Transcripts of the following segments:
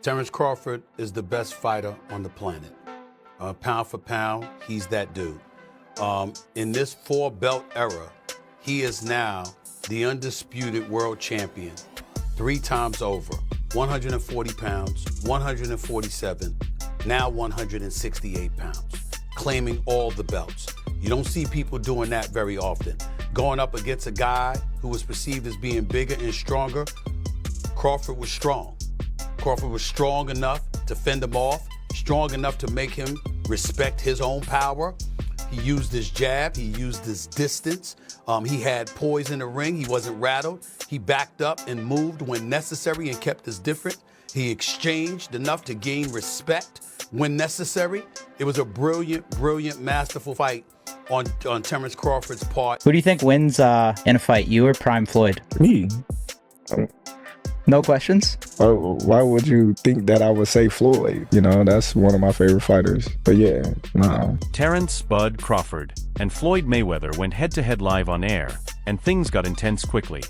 Terence Crawford is the best fighter on the planet. Pound for pound, he's that dude. In this four-belt era, he is now the undisputed world champion 3 times over. 140 pounds, 147, now 168 pounds, claiming all the belts. You don't see people doing that very often. Going up against a guy who was perceived as being bigger and stronger, Crawford was strong. Crawford was strong enough to fend him off, strong enough to make him respect his own power. He used his jab, he used his distance. He had poise in the ring, he wasn't rattled. He backed up and moved when necessary and kept us different. He exchanged enough to gain respect when necessary. It was a brilliant, brilliant, masterful fight on Terence Crawford's part. Who do you think wins in a fight, you or Prime Floyd? Me. No questions? Why would you think that I would say Floyd? You know, that's one of my favorite fighters. But yeah, no. Terence "Bud" Crawford and Floyd Mayweather went head-to-head live on air, and things got intense quickly.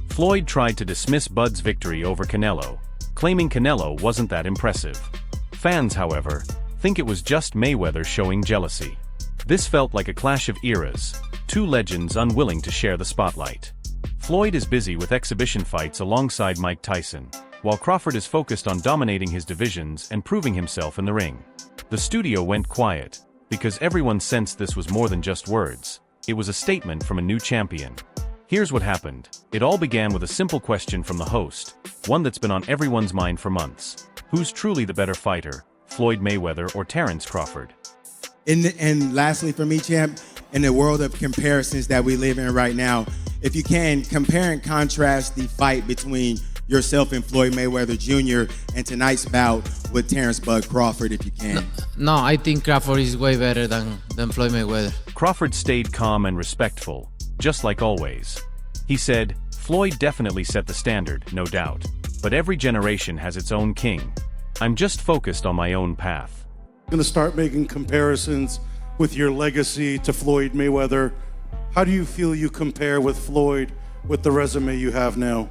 Floyd tried to dismiss Bud's victory over Canelo, claiming Canelo wasn't that impressive. Fans, however, think it was just Mayweather showing jealousy. This felt like a clash of eras, 2 legends unwilling to share the spotlight. Floyd is busy with exhibition fights alongside Mike Tyson, while Crawford is focused on dominating his divisions and proving himself in the ring. The studio went quiet, because everyone sensed this was more than just words. It was a statement from a new champion. Here's what happened. It all began with a simple question from the host, one that's been on everyone's mind for months. Who's truly the better fighter, Floyd Mayweather or Terence Crawford? And lastly for me, champ, in the world of comparisons that we live in right now, if you can, compare and contrast the fight between yourself and Floyd Mayweather Jr. and tonight's bout with Terence "Bud" Crawford, if you can. No, I think Crawford is way better than Floyd Mayweather. Crawford stayed calm and respectful, just like always. He said, Floyd definitely set the standard, no doubt. But every generation has its own king. I'm just focused on my own path. I'm going to start making comparisons with your legacy to Floyd Mayweather. How do you feel you compare with Floyd with the resume you have now?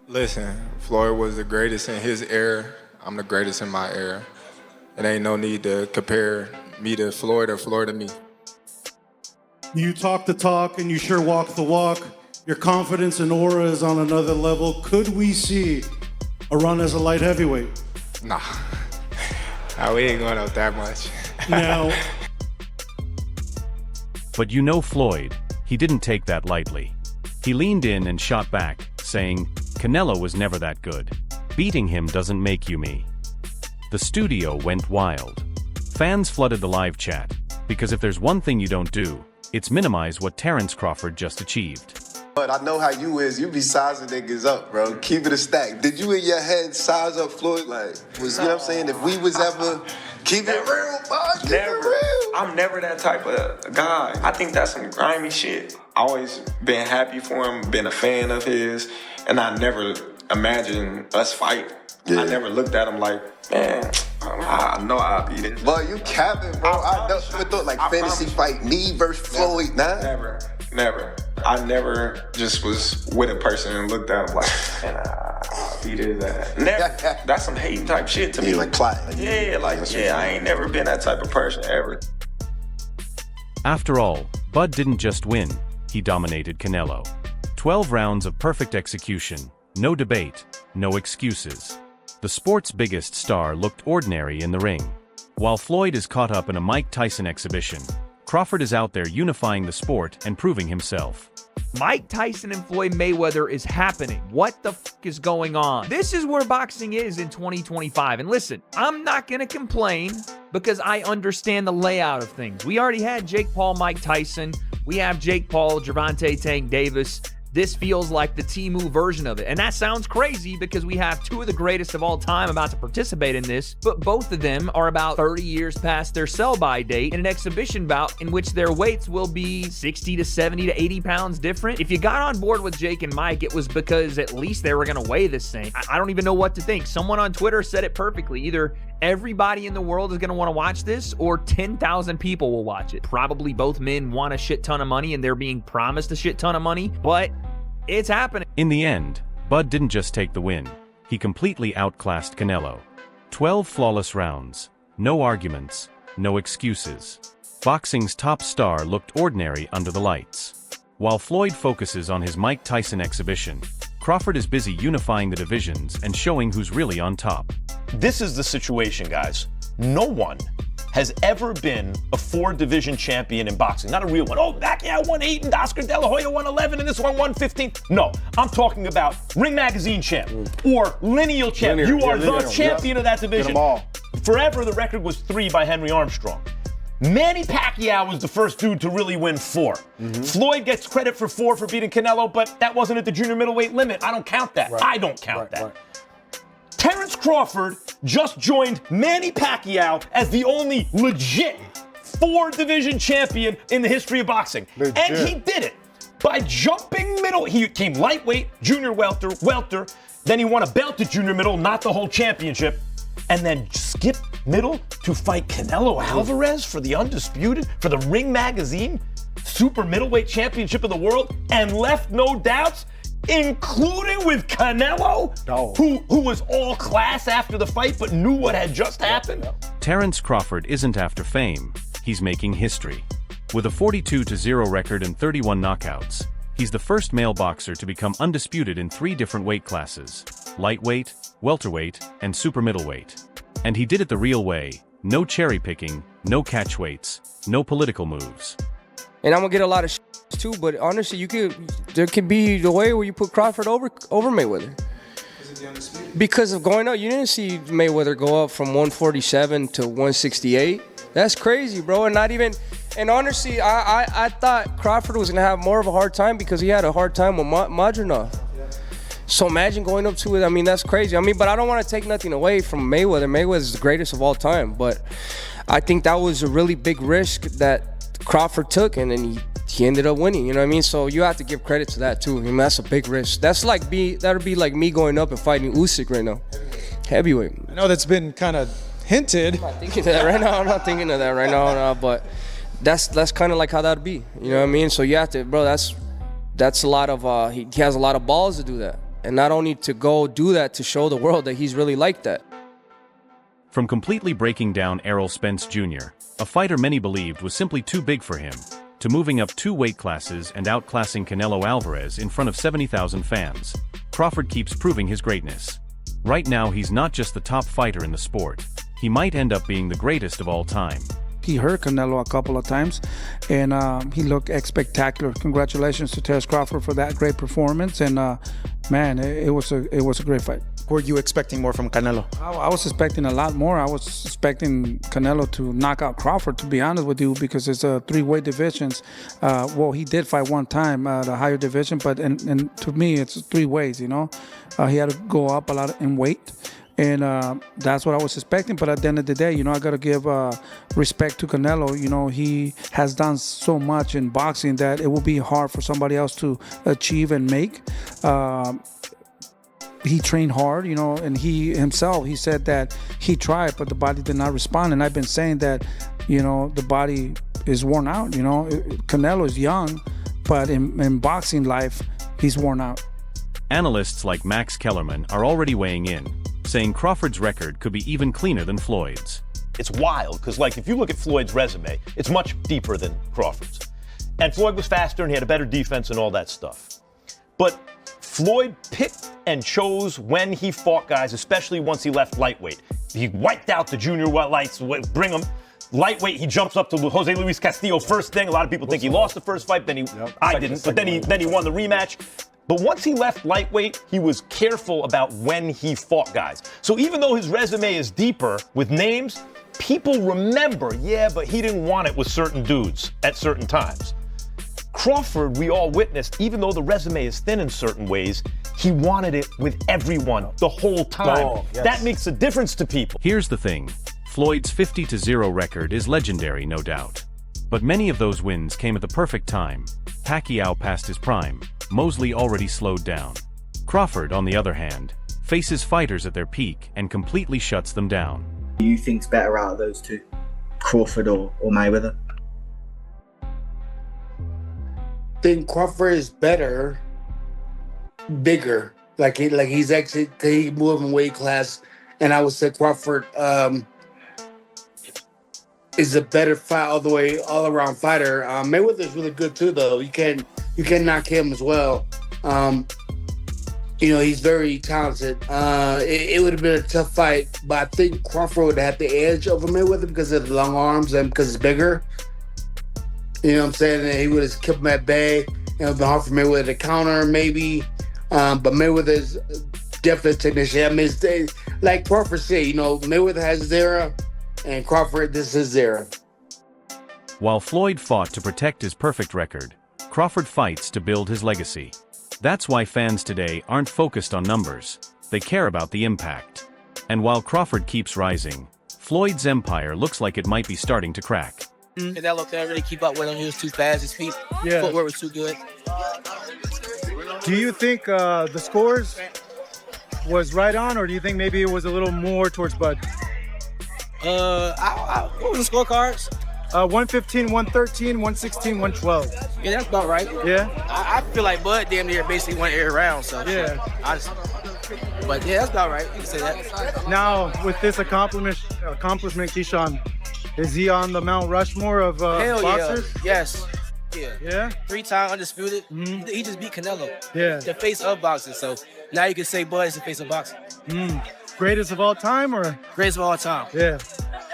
Listen, Floyd was the greatest in his era. I'm the greatest in my era. It ain't no need to compare me to Floyd or Floyd to me. You talk the talk and you sure walk the walk. Your confidence and aura is on another level. Could we see a run as a light heavyweight? Nah, we ain't going up that much. Now. But you know Floyd, he didn't take that lightly. He leaned in and shot back, saying, Canelo was never that good. Beating him doesn't make you me. The studio went wild. Fans flooded the live chat, because if there's one thing you don't do, it's minimize what Terence Crawford just achieved. But I know how you is. You be sizing niggas up, bro. Keep it a stack. Did you in your head size up Floyd? Like, you know what I'm saying? If we was ever keep it real, boss. Keep it real. I'm never that type of guy. I think that's some grimy shit. Always been happy for him, been a fan of his, and I never imagined us fight. Yeah. I never looked at him like, man, I know I'll beat it. But you capping, bro. I never thought like fantasy fight me versus Floyd. Never. I never just was with a person and looked at him like, man, I'll beat his ass. Never. That's some hating type shit to me. Like plotting. I ain't never been that type of person ever. After all, Bud didn't just win, he dominated Canelo. 12 rounds of perfect execution, no debate, no excuses. The sport's biggest star looked ordinary in the ring. While Floyd is caught up in a Mike Tyson exhibition, Crawford is out there unifying the sport and proving himself. Mike Tyson and Floyd Mayweather is happening. What the f*** is going on? This is where boxing is in 2025. And listen, I'm not going to complain because I understand the layout of things. We already had Jake Paul, Mike Tyson. We have Jake Paul, Gervonta Tank Davis. This feels like the Temu version of it. And that sounds crazy because we have 2 of the greatest of all time about to participate in this, but both of them are about 30 years past their sell-by date in an exhibition bout in which their weights will be 60 to 70 to 80 pounds different. If you got on board with Jake and Mike, it was because at least they were going to weigh the same. I don't even know what to think. Someone on Twitter said it perfectly. Either everybody in the world is going to want to watch this or 10,000 people will watch it. Probably both men want a shit ton of money and they're being promised a shit ton of money, but it's happening. In the end, Bud didn't just take the win. He completely outclassed Canelo. 12 flawless rounds, no arguments, no excuses. Boxing's top star looked ordinary under the lights. While Floyd focuses on his Mike Tyson exhibition, Crawford is busy unifying the divisions and showing who's really on top. This is the situation, guys. No one has ever been a 4-division champion in boxing. Not a real one. Oh, Pacquiao won 8 and Oscar De La Hoya won 11 and this one won 15. No, I'm talking about Ring Magazine champ or lineal champ. You are the champion of that division. Get them all. Forever, the record was 3 by Henry Armstrong. Manny Pacquiao was the first dude to really win 4. Floyd gets credit for 4 for beating Canelo, but that wasn't at the junior middleweight limit. I don't count that. I don't count that. Terence Crawford just joined Manny Pacquiao as the only legit 4-division champion in the history of boxing. And he did it by jumping middle. He came lightweight, junior welter, then he won a belt at junior middle, not the whole championship, and then skipped middle to fight Canelo Alvarez for the undisputed, for the Ring Magazine super middleweight championship of the world, and left no doubts, including with Canelo, who was all class after the fight but knew what had just happened. Terence Crawford isn't after fame, he's making history. With a 42-0 record and 31 knockouts, he's the first male boxer to become undisputed in 3 different weight classes: lightweight, welterweight, and super middleweight. And he did it the real way: no cherry picking, no catch weights, no political moves. And I'm gonna get a lot of too, but honestly, there could be the way where you put Crawford over Mayweather. Because of going up, you didn't see Mayweather go up from 147 to 168. That's crazy, bro. And not even, and honestly, I thought Crawford was gonna have more of a hard time because he had a hard time with Madronov. So imagine going up to it. I mean, that's crazy. I mean, but I don't want to take nothing away from Mayweather. Mayweather's the greatest of all time. But I think that was a really big risk that Crawford took, and then he ended up winning. You know what I mean? So you have to give credit to that too. I mean, that's a big risk. That'd be like me going up and fighting Usyk right now, heavyweight. I know that's been kind of hinted. I'm not thinking of that right now. I'm not thinking of that right now. No, but that's kind of like how that'd be. You know what I mean? So you have to, bro. That's a lot of. He has a lot of balls to do that. And not only to go do that to show the world that he's really like that. From completely breaking down Errol Spence Jr., a fighter many believed was simply too big for him, to moving up 2 weight classes and outclassing Canelo Alvarez in front of 70,000 fans, Crawford keeps proving his greatness. Right now, he's not just the top fighter in the sport. He might end up being the greatest of all time. He hurt Canelo a couple of times, and he looked spectacular. Congratulations to Terence Crawford for that great performance, and man, it was a great fight. Were you expecting more from Canelo? I was expecting a lot more. I was expecting Canelo to knock out Crawford, to be honest with you, because it's 3-weight divisions. Well, he did fight one time, the higher division, but and to me, it's 3 ways, you know. He had to go up a lot in weight. And that's what I was expecting. But at the end of the day, you know, I got to give respect to Canelo. You know, he has done so much in boxing that it will be hard for somebody else to achieve and make. He trained hard, you know, and he said that he tried, but the body did not respond. And I've been saying that, you know, the body is worn out. You know, Canelo is young, but in boxing life, he's worn out. Analysts like Max Kellerman are already weighing in, saying Crawford's record could be even cleaner than Floyd's. It's wild, because like if you look at Floyd's resume, it's much deeper than Crawford's. And Floyd was faster and he had a better defense and all that stuff. But Floyd picked and chose when he fought guys, especially once he left lightweight. He wiped out the junior lights, bring him. Lightweight, he jumps up to Jose Luis Castillo first thing. A lot of people think he lost the first fight, I didn't, but then he won the rematch. But once he left lightweight, he was careful about when he fought guys. So even though his resume is deeper with names, people remember, yeah, but he didn't want it with certain dudes at certain times. Crawford, we all witnessed, even though the resume is thin in certain ways, he wanted it with everyone the whole time. Oh, yes. That makes a difference to people. Here's the thing. Floyd's 50-0 record is legendary, no doubt. But many of those wins came at the perfect time. Pacquiao passed his prime. Mosley already slowed down. Crawford, on the other hand, faces fighters at their peak and completely shuts them down. Who do you think's better out of those two? Crawford or Mayweather? I think Crawford is better, bigger. Like he's actually he moved in weight class and I would say Crawford is a better fight all around fighter. Mayweather's really good too, though. You can't knock him as well. He's very talented. It would have been a tough fight, but I think Crawford would have the edge over Mayweather because of the long arms and because it's bigger. You know what I'm saying? And he would have kept him at bay. It would have been hard for Mayweather to counter, maybe. But Mayweather's definitely a technician. I mean, like Crawford said, Mayweather has his era, and Crawford, this is his era. While Floyd fought to protect his perfect record, Crawford fights to build his legacy. That's why fans today aren't focused on numbers. They care about the impact. And while Crawford keeps rising, Floyd's empire looks like it might be starting to crack. Canelo couldn't really keep up with him. He was too fast. His feet, footwork was too good. Do you think the scores was right on, or do you think maybe it was a little more towards Bud? What was the scorecards? 115, 113, 116, 112. Yeah, that's about right. Yeah? I feel like Bud damn near basically won every round, so. Yeah. But yeah, that's about right. You can say that. Now, with this accomplishment, Keyshawn, is he on the Mount Rushmore of boxers? Yeah. Yes. Yeah. Yeah? 3-time undisputed. He just beat Canelo. Yeah. The face of boxing, so now you can say Bud is the face of boxing. Greatest of all time, or? Greatest of all time. Yeah.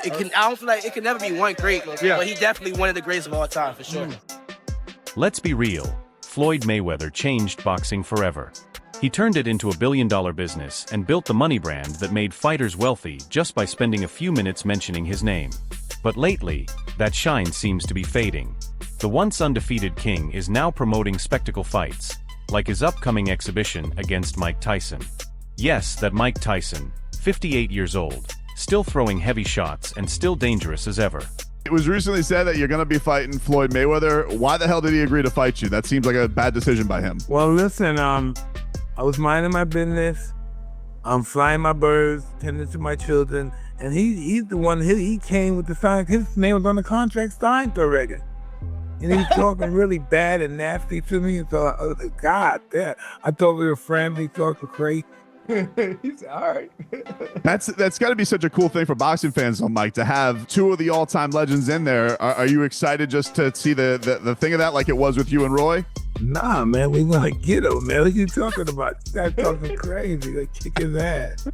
I don't feel like it can never be one great, but he definitely one of the greatest of all time, for sure. Let's be real. Floyd Mayweather changed boxing forever. He turned it into a billion-dollar business and built the money brand that made fighters wealthy just by spending a few minutes mentioning his name. But lately, that shine seems to be fading. The once undefeated king is now promoting spectacle fights, like his upcoming exhibition against Mike Tyson. Yes, that Mike Tyson, 58 years old, still throwing heavy shots and still dangerous as ever. It was recently said that you're going to be fighting Floyd Mayweather. Why the hell did he agree to fight you? That seems like a bad decision by him. Well, listen, I was minding my business. I'm flying my birds, tending to my children, and he's the one, he came with the sign. His name was on the contract signed already. And he was talking really bad and nasty to me, and so I was like, God damn. I thought we were friendly, he talked crazy. He's all right. That's got to be such a cool thing for boxing fans, though, Mike, to have two of the all-time legends in there. Are you excited just to see the thing of that like it was with you and Roy? Nah, man, we want to get him, man. What are you talking about? Start talking crazy, like kick his ass.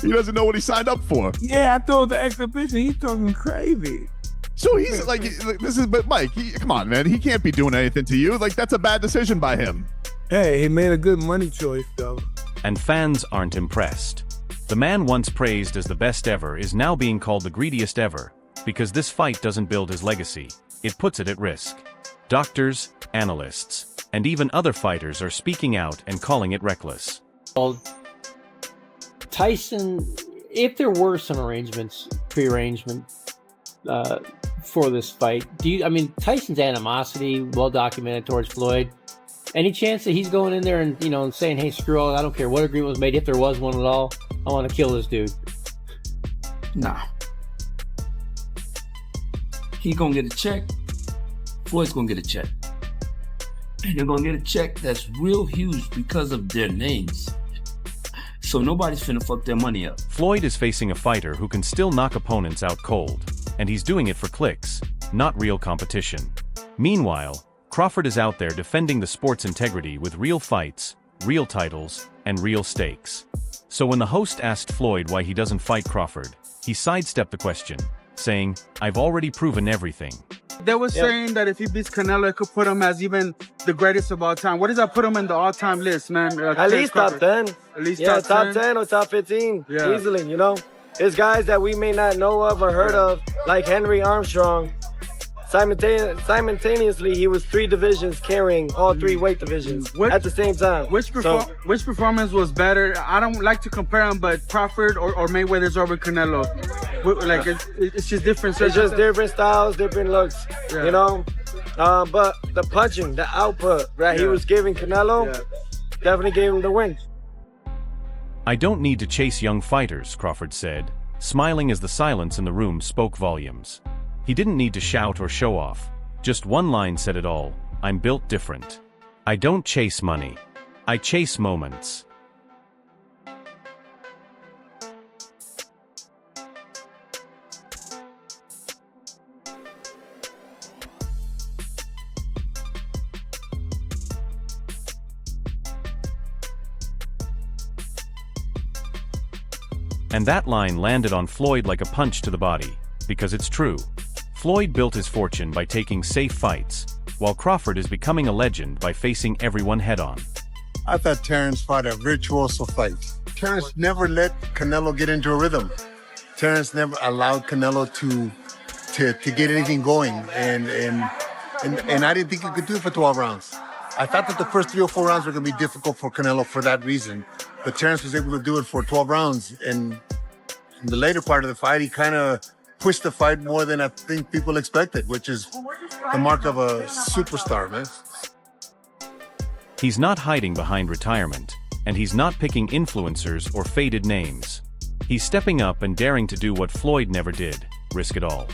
He doesn't know what he signed up for. Yeah, I thought the exhibition, he's talking crazy. So he's like, but Mike, come on, man. He can't be doing anything to you. Like, that's a bad decision by him. Hey, he made a good money choice, though. And fans aren't impressed. The man once praised as the best ever is now being called the greediest ever, because this fight doesn't build his legacy, it puts it at risk. Doctors, analysts, and even other fighters are speaking out and calling it reckless. Well, Tyson, if there were some pre-arrangement for this fight, Tyson's animosity, well documented towards Floyd. Any chance that he's going in there and saying, hey, screw all, I don't care what agreement was made, if there was one at all, I want to kill this dude? Nah. He's going to get a check. Floyd's going to get a check. And they're going to get a check that's real huge because of their names. So nobody's finna fuck their money up. Floyd is facing a fighter who can still knock opponents out cold, and he's doing it for clicks, not real competition. Meanwhile, Crawford is out there defending the sport's integrity with real fights, real titles, and real stakes. So when the host asked Floyd why he doesn't fight Crawford, he sidestepped the question, saying, I've already proven everything. They were saying that if he beats Canelo, it could put him as even the greatest of all time. What does that put him in the all-time list, man? At least top 10. At least top 10 or top 15, easily, There's guys that we may not know of or heard of, like Henry Armstrong. Simultaneously, he was 3 divisions carrying all 3 weight divisions at the same time. Which performance was better? I don't like to compare them, but Crawford or Mayweather's over Canelo. It's just different. It's just different styles, different looks, But the punching, the output that he was giving Canelo definitely gave him the win. I don't need to chase young fighters, Crawford said, smiling as the silence in the room spoke volumes. He didn't need to shout or show off. Just one line said it all, I'm built different. I don't chase money. I chase moments. And that line landed on Floyd like a punch to the body, because it's true. Floyd built his fortune by taking safe fights, while Crawford is becoming a legend by facing everyone head-on. I thought Terence fought a virtuoso fight. Terence never let Canelo get into a rhythm. Terence never allowed Canelo to get anything going, and I didn't think he could do it for 12 rounds. I thought that the first 3 or 4 rounds were going to be difficult for Canelo for that reason, but Terence was able to do it for 12 rounds, and in the later part of the fight, he kind of pushed the fight more than I think people expected, which is the mark of a superstar, man. He's not hiding behind retirement, and he's not picking influencers or faded names. He's stepping up and daring to do what Floyd never did, risk it all.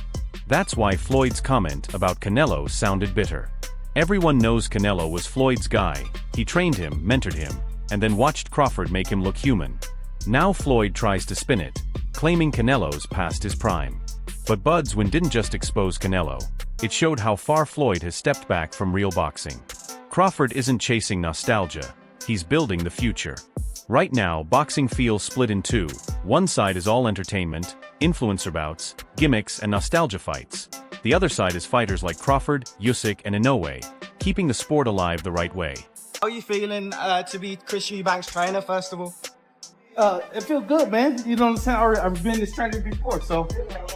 That's why Floyd's comment about Canelo sounded bitter. Everyone knows Canelo was Floyd's guy. He trained him, mentored him, and then watched Crawford make him look human. Now Floyd tries to spin it, claiming Canelo's past his prime. But Bud's win didn't just expose Canelo, it showed how far Floyd has stepped back from real boxing. Crawford isn't chasing nostalgia, he's building the future. Right now, boxing feels split in two. One side is all entertainment, influencer bouts, gimmicks, and nostalgia fights. The other side is fighters like Crawford, Usyk, and Inoue, keeping the sport alive the right way. How are you feeling to be Chris Eubank's trainer, first of all? It feels good, man. You know what I'm saying? I've been this trainer before, so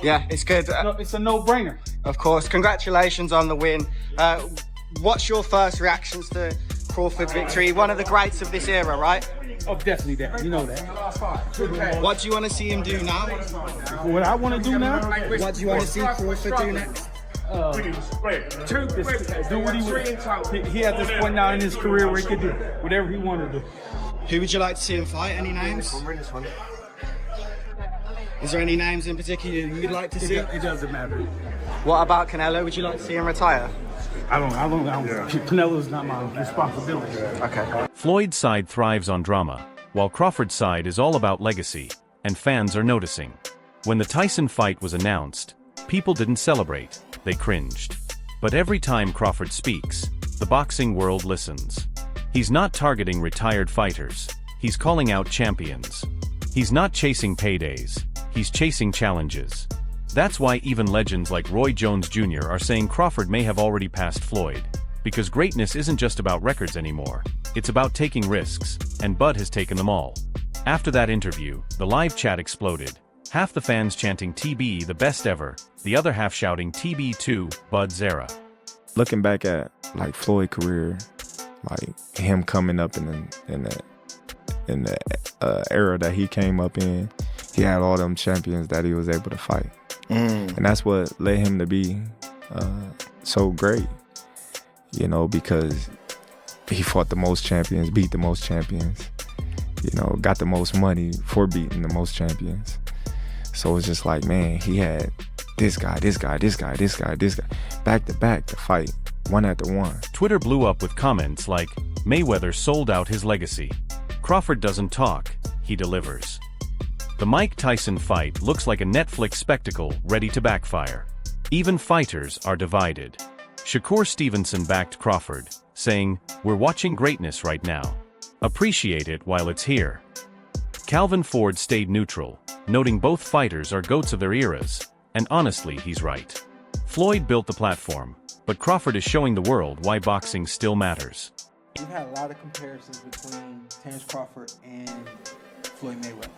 Yeah, it's good. it's a no-brainer. Of course. Congratulations on the win. What's your first reactions to Crawford's victory? One of the greats of this era, right? Oh, definitely that. You know that. What do you want to see him do now? What I want to do now? What do you want to see Crawford do next? Do what he at this point now in his career where he can do whatever he wanted to do. Who would you like to see him fight? Any names? Is there any names in particular you'd like to see? It doesn't matter. What about Canelo? Would you like to see him retire? I don't. Canelo's not my responsibility. Okay. Floyd's side thrives on drama, while Crawford's side is all about legacy, and fans are noticing. When the Tyson fight was announced, people didn't celebrate, they cringed. But every time Crawford speaks, the boxing world listens. He's not targeting retired fighters, he's calling out champions. He's not chasing paydays, he's chasing challenges. That's why even legends like Roy Jones Jr. are saying Crawford may have already passed Floyd. Because greatness isn't just about records anymore, it's about taking risks, and Bud has taken them all. After that interview, the live chat exploded. Half the fans chanting TB the best ever, the other half shouting TB2, Bud's era. Looking back at like Floyd's career, like him coming up in the era that he came up in, he had all them champions that he was able to fight. And that's what led him to be so great, you know, because he fought the most champions, beat the most champions, you know, got the most money for beating the most champions. So it's just like, man, he had this guy, back to back to fight, one after one. Twitter blew up with comments like, Mayweather sold out his legacy. Crawford doesn't talk, he delivers. The Mike Tyson fight looks like a Netflix spectacle ready to backfire. Even fighters are divided. Shakur Stevenson backed Crawford, saying, "We're watching greatness right now. Appreciate it while it's here." Calvin Ford stayed neutral, noting both fighters are goats of their eras, and honestly, he's right. Floyd built the platform, but Crawford is showing the world why boxing still matters. We've had a lot of comparisons between Terence Crawford and Floyd Mayweather.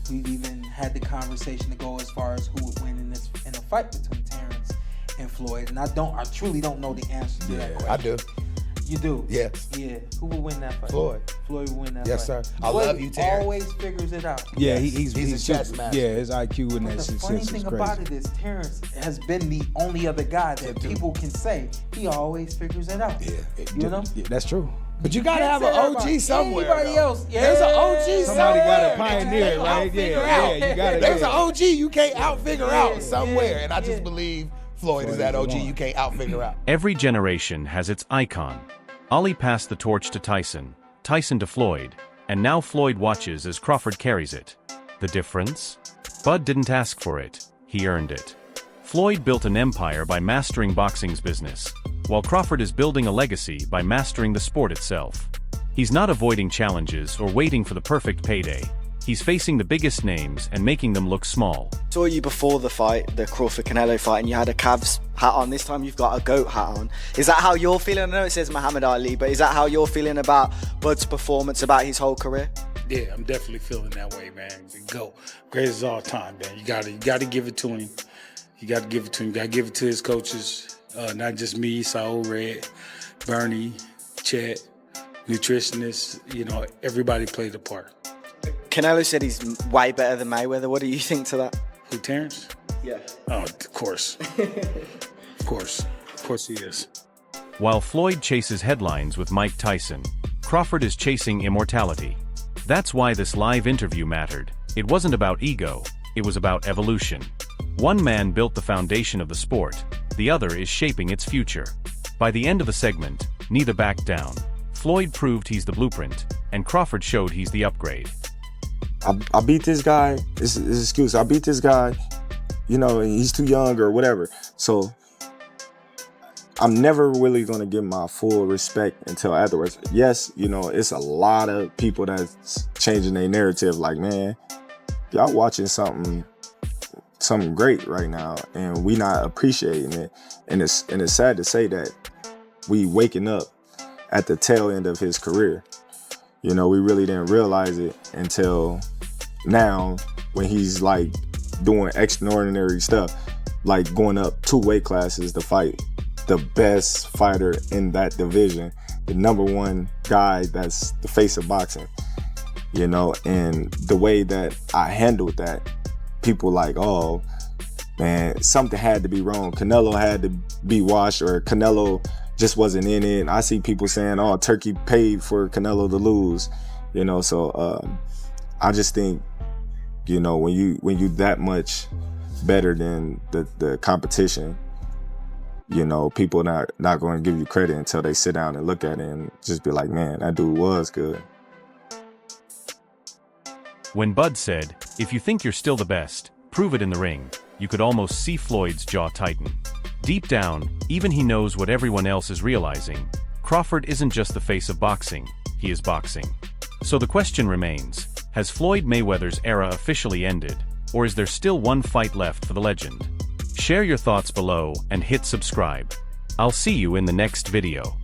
We've even had the conversation to go as far as who would win in a fight between Terence and Floyd. And I truly don't know the answer to that question. I do. You do? Yes. Yeah. Who will win that fight? Floyd. Floyd will win that yes, fight. Yes, sir. I love you, Terence. Always figures it out. Yeah, he's a chess master. Yeah, his IQ and that shit. The funny thing about it is Terence has been the only other guy that people can say he always figures it out. Yeah. You know? Yeah, that's true. But you gotta have an OG somewhere. Anybody else? Yeah. There's an OG Somebody somewhere. gotta pioneer, right? Yeah, you gotta. There's an OG you can't out-figure out somewhere, and I just believe Floyd is that OG you can't out-figure out. Every generation has its icon. Ali passed the torch to Tyson, Tyson to Floyd, and now Floyd watches as Crawford carries it. The difference? Bud didn't ask for it, he earned it. Floyd built an empire by mastering boxing's business, while Crawford is building a legacy by mastering the sport itself. He's not avoiding challenges or waiting for the perfect payday. He's facing the biggest names and making them look small. Saw you before the fight, the Crawford-Canelo fight, and you had a Cavs hat on. This time you've got a GOAT hat on. Is that how you're feeling? I know it says Muhammad Ali, but is that how you're feeling about Bud's performance, about his whole career? Yeah, I'm definitely feeling that way, man. The GOAT, greatest of all time, man. You gotta give it to him. You gotta give it to him. You gotta give it to his coaches, not just me, Saul, Red, Bernie, Chet, nutritionists. You know, everybody played a part. Canelo said he's way better than Mayweather. What do you think to that? Who, Terence? Yeah. Oh, of course. Of course he is. While Floyd chases headlines with Mike Tyson, Crawford is chasing immortality. That's why this live interview mattered. It wasn't about ego, it was about evolution. One man built the foundation of the sport, the other is shaping its future. By the end of the segment, neither backed down. Floyd proved he's the blueprint, and Crawford showed he's the upgrade. I beat this guy. It's his excuse. I beat this guy, you know, and he's too young or whatever. So I'm never really going to give my full respect until afterwards. Yes, you know, it's a lot of people that's changing their narrative. Like, man, y'all watching something great right now, and we not appreciating it. And it's sad to say that we waking up at the tail end of his career. You know, we really didn't realize it until now when he's like doing extraordinary stuff, like going up 2 weight classes to fight the best fighter in that division, the #1 guy that's the face of boxing, you know. And the way that I handled that, people like, oh man, something had to be wrong. Canelo had to be washed, or Canelo just wasn't in it. And I see people saying, oh, Turkey paid for Canelo to lose, you know. So I just think, you know, when you that much better than the competition, you know, people not going to give you credit until they sit down and look at it and just be like, man, that dude was good. When Bud said, if you think you're still the best, prove it in the ring, you could almost see Floyd's jaw tighten. Deep down, even he knows what everyone else is realizing. Crawford isn't just the face of boxing, he is boxing. So the question remains, has Floyd Mayweather's era officially ended, or is there still one fight left for the legend? Share your thoughts below and hit subscribe. I'll see you in the next video.